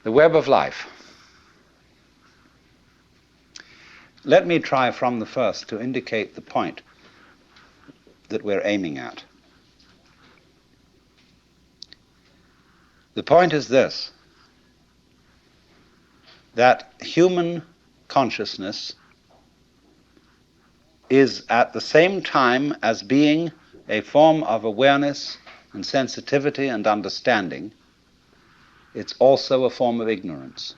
The web of life. Let me try from the first to indicate the point that we're aiming at. The point is this, that human consciousness is at the same time as being a form of awareness and sensitivity and understanding, it's also a form of ignorance.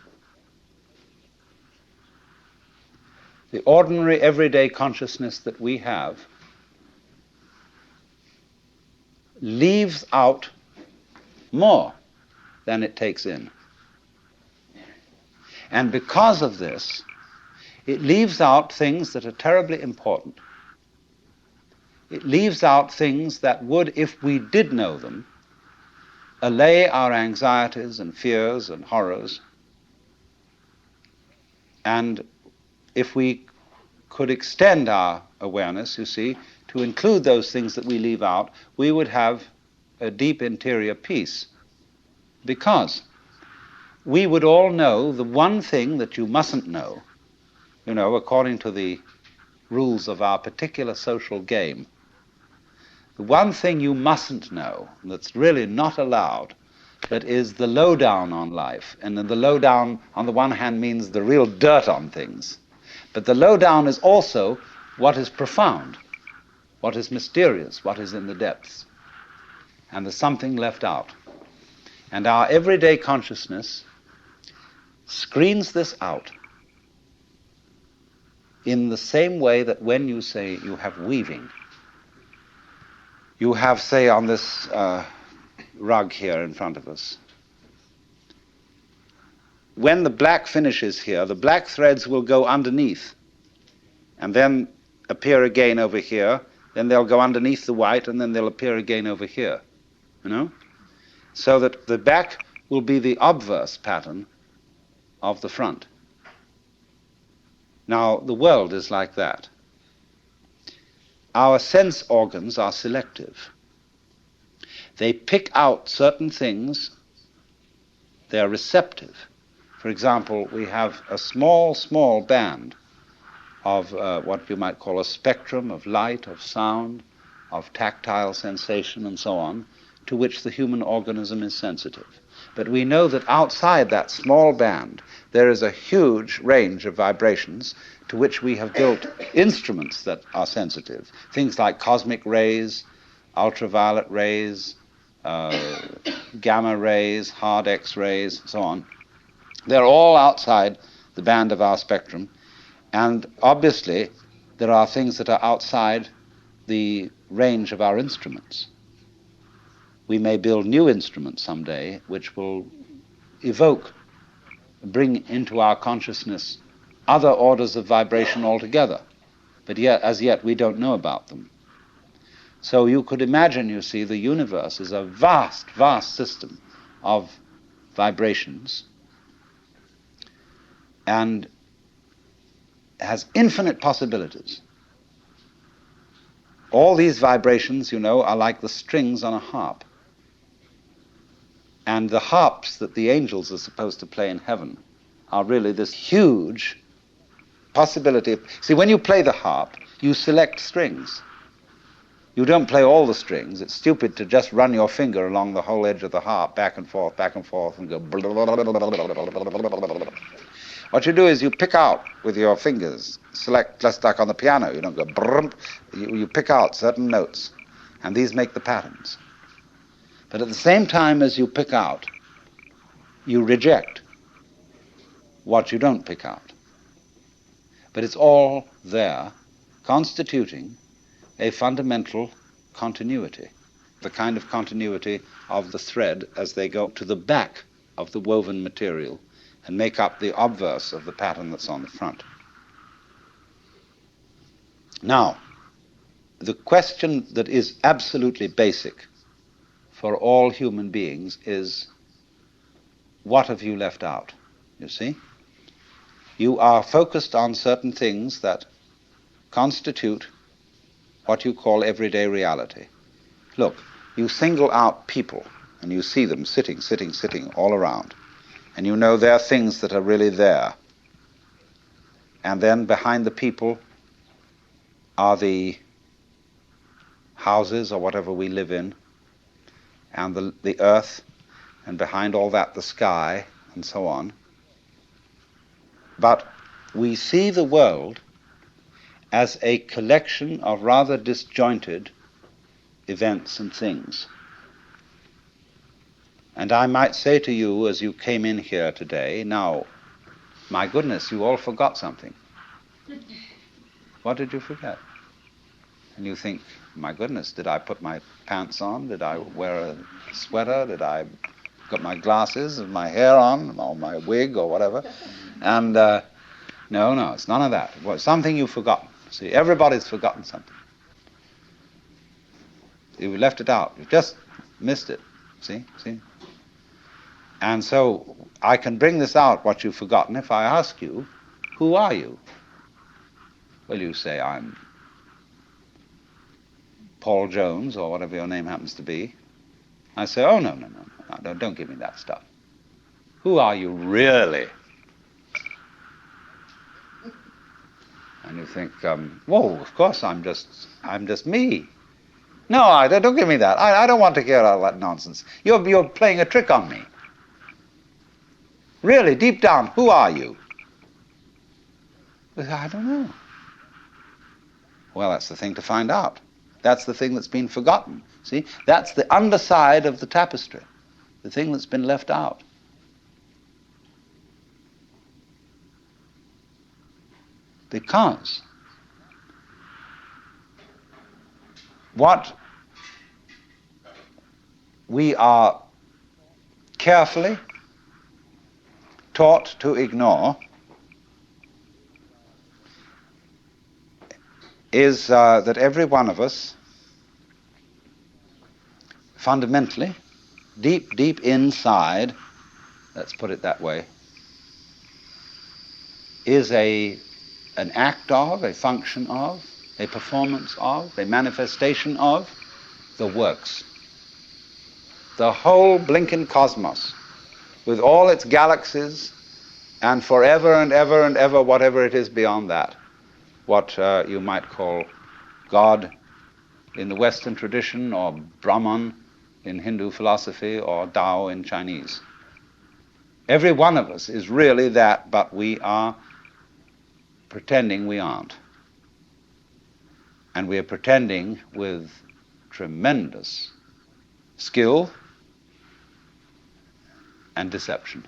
The ordinary, everyday consciousness that we have leaves out more than it takes in. And because of this, it leaves out things that are terribly important. It leaves out things that would, if we did know them, allay our anxieties and fears and horrors. And if we could extend our awareness, you see, to include those things that we leave out, we would have a deep interior peace. Because we would all know the one thing that you mustn't know, you know, according to the rules of our particular social game. The one thing you mustn't know, that's really not allowed, that is the lowdown on life. And the lowdown, on the one hand, means the real dirt on things. But the lowdown is also what is profound, what is mysterious, what is in the depths. And there's something left out. And our everyday consciousness screens this out in the same way that when you say you have weaving, you have, say, on this rug here in front of us, when the black finishes here, the black threads will go underneath and then appear again over here, then they'll go underneath the white and then they'll appear again over here, you know? So that the back will be the obverse pattern of the front. Now, the world is like that. Our sense organs are selective. They pick out certain things, they're receptive. For example, we have a small band of what you might call a spectrum of light, of sound, of tactile sensation, and so on, to which the human organism is sensitive. But we know that outside that small band, there is a huge range of vibrations to which we have built instruments that are sensitive. Things like cosmic rays, ultraviolet rays, gamma rays, hard X-rays, so on. They're all outside the band of our spectrum, and obviously there are things that are outside the range of our instruments. We may build new instruments someday which will evoke, bring into our consciousness other orders of vibration altogether, but yet, as yet we don't know about them. So you could imagine, you see, the universe is a vast, vast system of vibrations and has infinite possibilities. All these vibrations, you know, are like the strings on a harp. And the harps that the angels are supposed to play in heaven are really this huge possibility. See, when you play the harp, you select strings. You don't play all the strings. It's stupid to just run your finger along the whole edge of the harp, back and forth, and go. What you do is you pick out with your fingers, select, just like on the piano, you don't go brrrm. You pick out certain notes, and these make the patterns. But at the same time as you pick out, you reject what you don't pick out. But it's all there, constituting a fundamental continuity, the kind of continuity of the thread as they go to the back of the woven material and make up the obverse of the pattern that's on the front. Now, the question that is absolutely basic for all human beings is, what have you left out? You see? You are focused on certain things that constitute what you call everyday reality. Look, you single out people, and you see them sitting all around. and you know there are things that are really there. And then behind the people are the houses or whatever we live in, and the earth, and behind all that the sky, and so on. But we see the world as a collection of rather disjointed events and things. And I might say to you as you came in here today, now, my goodness, you all forgot something. What did you forget? And you think, my goodness, did I put my pants on? Did I wear a sweater? Did I got my glasses and my hair on, or my wig or whatever? And no, it's none of that. It was something you've forgotten. See, everybody's forgotten something. You left it out. You've just missed it. See? And so I can bring this out, what you've forgotten, if I ask you, who are you? Well, you say, I'm Paul Jones, or whatever your name happens to be. I say, oh, no, don't give me that stuff. Who are you really? And you think, whoa, of course I'm just me. No, don't give me that. I don't want to hear all that nonsense. You're playing a trick on me. Really, deep down, who are you? I don't know. Well, that's the thing to find out. That's the thing that's been forgotten. See, that's the underside of the tapestry, the thing that's been left out. Because what we are carefully taught to ignore is that every one of us, fundamentally, deep inside, let's put it that way, is an act of, a function of, a performance of, a manifestation of the works. The whole blinking cosmos, with all its galaxies, and forever and ever and ever, whatever it is beyond that, what you might call God in the Western tradition, or Brahman in Hindu philosophy, or Tao in Chinese. Every one of us is really that, but we are pretending we aren't. And we are pretending with tremendous skill and deception.